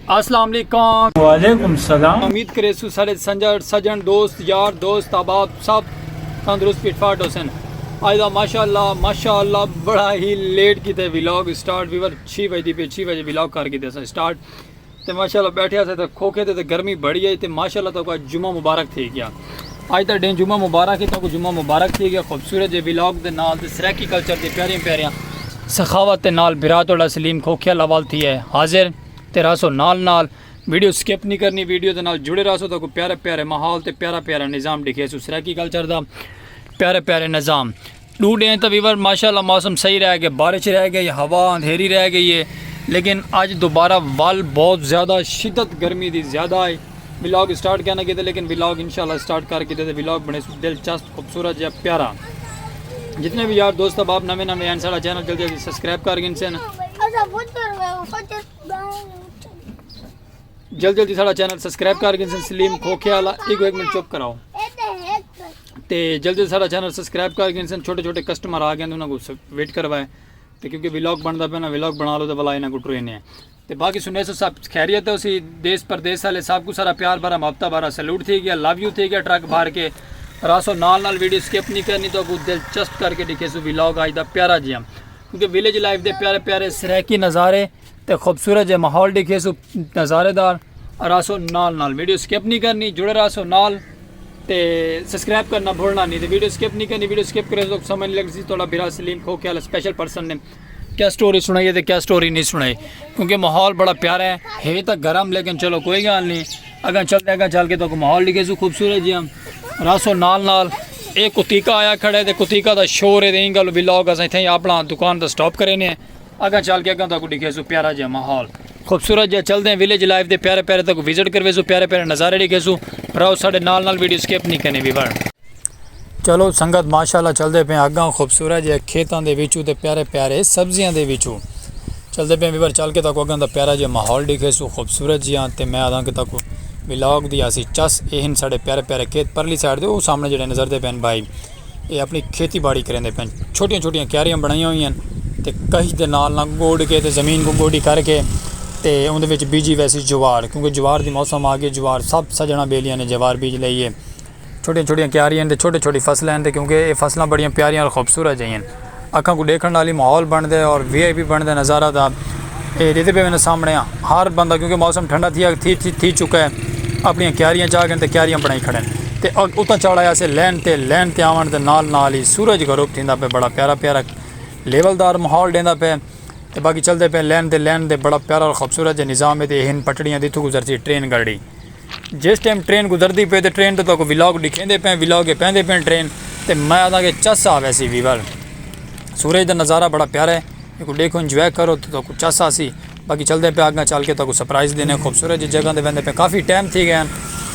अस्सलाम वालेकुम। वालेकुम सलाम। उम्मीद करे सारे सजन दोस्त यार दोस्त अहबाब सब तंदुरुस्त फिटफाट हुसन। आज का माशाअल्लाह बड़ा ही लेट किते व्लॉग स्टार्ट वीवर 6 बजे पे 6 बजे व्लॉग कर किते स्टार्ट ते माशाअल्लाह बैठे थे तो खोखे ते गर्मी बड़ी है तो माशाअल्लाह तो जुम्मा मुबारक थी गया। आज तो दिन जुम्मा मुबारक है तो जुम्मा मुबारक थी गया। खूबसूरत जे व्लॉग के नाल ते सराकी कल्चर के प्यारियां प्यारियां सखावत के नाल बिरातोड़ा सलीम खोखिया लवाल थी है हाजिर ते रासो नाल वीडियो स्किप नहीं करनी। वीडियो के नाल जुड़े रहो तो प्यारे प्यारे माहौल ते प्यारा प्यारा निज़ाम दिखे सराकी कल्चर का प्यारे प्यारे निज़ाम डूडे तो वीवर माशाल्लाह मौसम सही रह गया, बारिश रह गई, हवा अंधेरी रह गई है, लेकिन आज दोबारा वाल बहुत ज़्यादा शिद्दत गर्मी की ज़्यादा है। व्लॉग स्टार्ट करना किए लेकिन व्लॉग इंशाल्लाह स्टार्ट करके दे व्लॉग बने दिलचस्प खूबसूरत या प्यारा। जितने भी यार दोस्त अब आप नवे नवे हैं सारा चैनल जल्दी जल्दी सब्सक्राइब कर जल्दी सारा चैनल सब्सक्राइब कर सलीम खोखिया वाला एक मिनट चुप कराओ तो जल्दी सारा चैनल सब्सक्राइब कर छोटे छोटे कस्टमर आ गए उन्होंने वेट करवाए तो क्योंकि व्लॉग बनता पे ना व्लॉग बना लो तो भला इन्हें को ट्रेन है तो बाकी सुने सो सब खैरियत है उसी देश प्रदेश वाले सब कुछ सारा प्यार भरा मोहब्बत भरा सैल्यूट थी गया लव यू थी गया ट्रक भर के रासो नाल वीडियो स्किप नहीं करनी तो कुछ दिलचस्प करके दिखे सो व्लॉग आज का प्यारा जिया क्योंकि विलेज लाइफ के प्यारे प्यारे सराकी नज़ारे तो खूबसूरत जो माहौल दिखे सो नज़ारेदार रासो नाल वीडियो स्किप नहीं करनी जुड़े रासो नाल ते सब्सक्राइब करना भूलना नहीं तो वीडियो स्किप नहीं करनी। वीडियो स्किप करे तो समझ नहीं लगती थोड़ा बिरा सलीम खोखिया स्पेशल पर्सन ने क्या स्टोरी सुनाई है तो क्या स्टोरी नहीं सुनाई क्योंकि माहौल बड़ा प्यारा है तो गर्म लेकिन चलो कोई गल नहीं अगर चल के तो माहौल दिखे सो खूबसूरत जी हम रासो नाल एक कुतीका आया खड़े तो कुतीका का शोर है यही गल व्लॉग अस इतने अपना दुकान तो स्टॉप करे ने अगर चल के अगर तक दिखे सो प्यारा जहा माहौल खूबसूरत जहा चलते हैं विलेज लाइफ के प्यारे प्यारे तक विजिट करवे सो प्यारे प्यारे नज़ारे दिखे सो रहो साढ़े नाल वीडियो स्किप नहीं करनी भी बड़ चलो संगत माशाल्लाह चलते पे अगर खूबसूरत जहा खेतों के विचू तो प्यारे प्यारे सब्जियां के विचू चलते पे विवर चल के तक अगर का प्यारा जहा माहौल दिखे सो खूबसूरत जिहा तो मैं आदा कि तक व्लॉग दी असी चस एहन साढ़े प्यारे प्यारे खेत परली साइड दे सामने जो नज़रते पैन भाई ये अपनी खेती बाड़ी करेंदे पैन छोटिया छोटिया क्यारियां बनाई हुई हैं तो कही के नाल गोड़ के तो ज़मीन को गोडी करके तो उन्हें बीजी वैसी जवार क्योंकि जवार की मौसम आ गई जवार सब सजना बेलियां ने जवार बीज लीए छोटिया छोटिया क्यारियां तो छोटी छोटी फसलें हैं क्योंकि ये फसलें बड़िया प्यारियां और खूबसूरत जही अखा को देखने वाली माहौल बनते और VIP बनता नज़ारा था ये देते पे मैंने सामने हर बंदा क्योंकि मौसम ठंडा थी चुका है अपनी क्यारियां चाह गए तो क्यारियां बनाई खड़े तो उतना चढ़ाया से लैन ते आवन तो नाल ही सूरज गरूप थी पे बड़ा प्यारा प्यारा लेवलदार माहौल देंदा पे तो बाकी चलते पे लैन दे बड़ा प्यारा और खूबसूरत निज़ाम है तो इन पटड़ियाँ इतों गुजरती ट्रेन गाड़ी जिस टाइम ट्रेन गुजरती पे तो ट्रेन तो व्लॉग दिखेंदे पे व्लॉग पेंदे पे ट्रेन तो मैं आता कि चस आ वैसी वीवर सूरज का नज़ारा बड़ा प्यारा है देखो इंजॉय करो तो चस आसी बाकी चलते पे आगे चल के तो सरप्राइज़ देने खूबसूरत जी जगह वहदे पे काफ़ी टाइम थी गए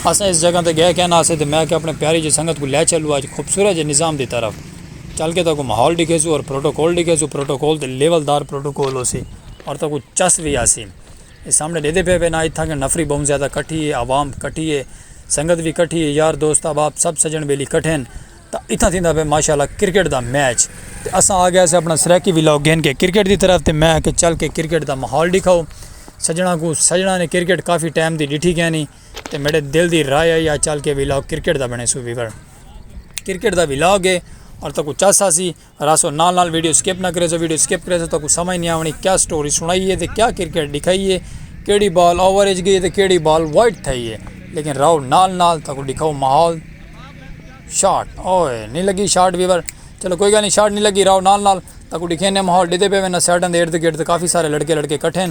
अस इस जगह पर गए कहना तो मैं कि अपने प्यारी जी संगत को लै चलूँ आज खूबसूरत जी निज़ाम की तरफ चल के तो माहौल दिखे सो और प्रोटोकॉल दिखे सो प्रोटोकॉल तो लेवलदार प्रोटोकॉल हो सी और तो कुछ चस भी आसी ये सामने देते पे ना इतना कि नफरी बहुत ज़्यादा कट्ठी है आवाम कट्ठी है संगत भी कट्ठी है यार दोस्त अब आप सब सजन बेली कट्ठे तो इतना थी पे माशाल्लाह क्रिकेट का मैच तो असा आ गया से अपना सराकी व्लॉग गेन के क्रिकेट की तरफ तो मैं कि चल के क्रिकेट का माहौल दिखाओ सजना ने क्रिकेट काफ़ी टाइम की डिठी गया नहीं तो मेरे दिल की राय आई चल के व्लॉग क्रिकेट का बने सो वीवर क्रिकेट का व्लॉग है और तो कुछ चासा सी रासो नाल वीडियो स्किप ना करे तो वीडियो स्किप करे तो कुछ समझ नहीं आवनी क्या स्टोरी सुनाई है तो क्या क्रिकेट दिखाई है केड़ी बॉल ओवरेज गई तो केड़ी बॉल वाइट थी है लेकिन रहो नाल तो दिखाओ माहौल शॉट ओए नहीं लगी शॉट वीवर चलो कोई गल नहीं शॉट नहीं लगी रहो नाल तो दिखे ने माहौल देते पे ना साइडन इर्द गिर्द काफ़ी सारे लड़के कट्ठे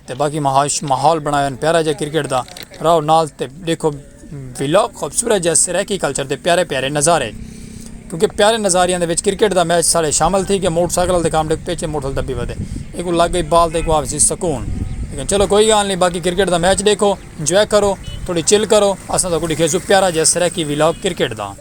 तो बाकी माहौल बनाया प्यारा जहा क्रिकेट का रहो नाल तो देखो व्लॉग खूबसूरत जहा सराकी कल्चर के प्यारे प्यारे नज़ारे क्योंकि प्यारे नज़ारिया के क्रिकेट का मैच सारे शामिल थी कि मोटरसाइकिल के काम पेचे मोटरसाइकिल दबी बदे एक लग गई बाल तो एक आपसी सुकून लेकिन चलो कोई गल नहीं बाकी क्रिकेट का मैच देखो इंजॉय करो थोड़ी चिल करो असा तो दिखे सो प्यारा जहा सराकी व्लॉग क्रिकेट का।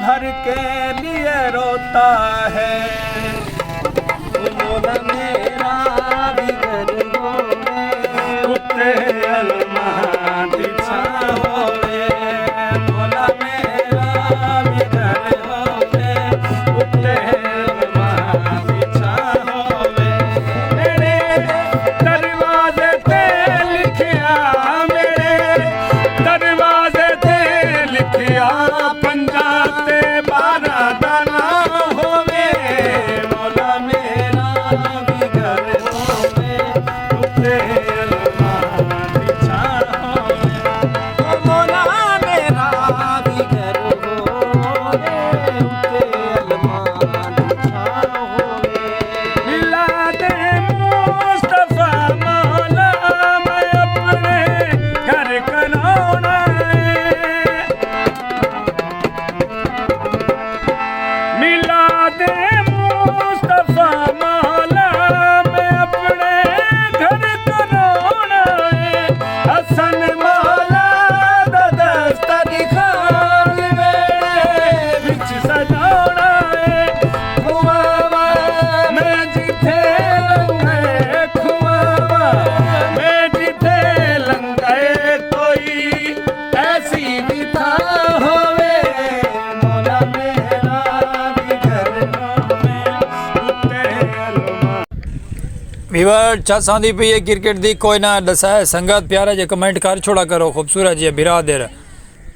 भर के लिए रोता है। मौला मेरा भी घर होवे, उत्ते अलमां दी छां होवे। मौला मेरा भी घर होवे, उत्ते अलमां दी छां होवे। मेरे दरवाजे ते लिखिया, मेरे दरवाजे ते लिखिया, पंजा ते 12 दा नाम होवे। मौला मेरा भी घर होवे, उत्ते अलमां दी छां होवे। मौला मेरा भी घर होवे, उत्ते अलमां दी छां होवे। मिलादे मुस्तफा मौला मैं अपने घर कराउणा है। मिलादे मुस्तफा मौला मैं अपने घर कराउणा है। हसन मौला दा दस्तरखान वेड़े विच सजाउणा है। खुआवा मैं जिथे लंघे, खुआवा मैं जिथे लंघे, कोई ऐसी भी थां होवे। मौला मेरा भी घर होवे, उत्ते अलमां। वीवर चस आंदी पई है क्रिकेट दी, कोई ना दसाए संगत प्यारे जे कमेंट कर छोड़ा करो खूबसूरत जे बिरादर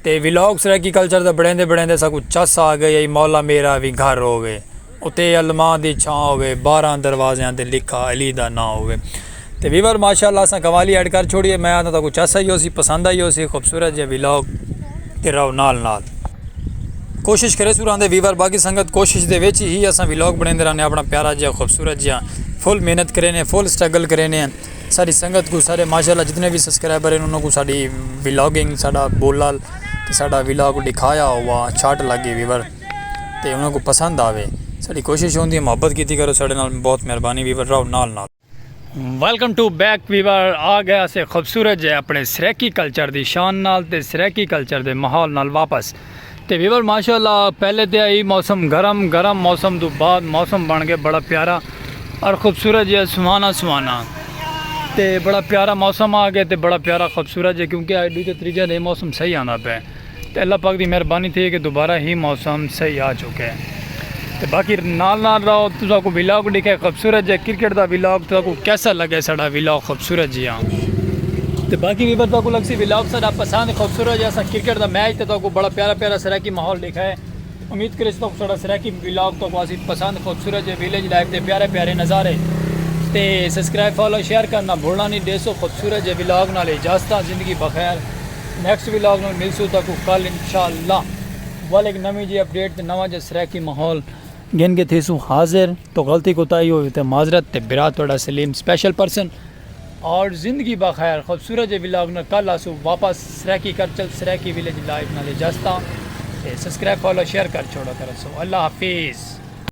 ते व्लॉग्स रैकी कल्चर दा बढ़ेंदे बढ़ेंदे साकू चस आ गई मौला मेरा भी घर होवे, उत्ते अलमां दी छां होवे, 12 दरवाज़ियां ते लिखा अली दा नां होवे। ते वीवर माशाअल्लाह असां कवाली ऐड कर छोड़िए। मैं आंदा ताकू चस आई होसी, पसंद आई होसी खूबसूरत जे व्लॉग ते रहो नाल नाल कोशिश करे सुरांदे वीवर। बाकी संगत कोशिश दे विच ही असां व्लॉग बनांदे रहने, अपना प्यारा जिहा खूबसूरत जिहा फुल मेहनत करेने, फुल स्ट्रगल करेने। सारी संगत को सारे माशाअल्लाह जितने भी सब्सक्राइबर हैं उन्होंने को साड़ी व्लॉगिंग साड़ा बोला ते साड़ा व्लॉग दिखाया हुआ छाट लगी वीवर ते उन्होंने को पसंद आवे। साड़ी कोशिश होंदी है मोहब्बत कीती करो साढ़े नाल, बहुत मेहरबानी वीवर, रहो नाल नाल। Welcome to back viewer. आ गया से खूबसूरत जे अपने सराकी कल्चर दी शान नाल ते सराकी कल्चर दे माहौल नाल वापस। ते वीवर माशाअल्लाह पहले तो आई मौसम गरम मौसम तो बाद मौसम बन गया बड़ा प्यारा और खूबसूरत जे सुहाना सुहाना ते बड़ा प्यारा मौसम आ गया ते बड़ा प्यारा खूबसूरत जे, क्योंकि आज दूसरे तीजे दिन मौसम सही आना पे ते अल्लाह पाक की मेहरबानी थी कि दोबारा ही मौसम सही आ चुके हैं। तो बाकी नाल नाल रहो, तुझको व्लॉग दिखे खूबसूरत जे क्रिकेट का व्लॉग, तुझको कैसा लगे साड़ा व्लॉग खूबसूरत जी। हाँ तो बाकी भी बता को लगसी व्लॉग सारा पसंद खूबसूरत जैसा क्रिकेट का मैच तो बड़ा प्यारा प्यारा सराकी माहौल दिखा है। उम्मीद करें तो साड़ा सराकी व्लॉग तो काफ़ी पसंद खूबसूरत जे विलेज लाइफ के प्यारे प्यारे नज़ारे ते सब्सक्राइब फॉलो शेयर करना भूलना नहीं। 150 खूबसूरत जे व्लॉग नाल इजाजत, ज़िंदगी बखैर। नेक्स्ट व्लॉग में मिलसूँ तक कल इंशाअल्लाह वाल एक नवी जी अपडेट ते नवा जो सराकी माहौल गिन के थीसूँ हाजिर। तो गलती कोताही हुई तो माजरत ते बिरा थोड़ा सलीम स्पेशल पर्सन और ज़िंदगी बखैर खूबसूरत जे व्लॉग न कल आसूँ वापस सराकी कल्चर सराकी विलेज लाइफ नाल इजाजत। सब्सक्राइब फॉलो शेयर कर छोड़ो करो। सो अल्लाह हाफिज़।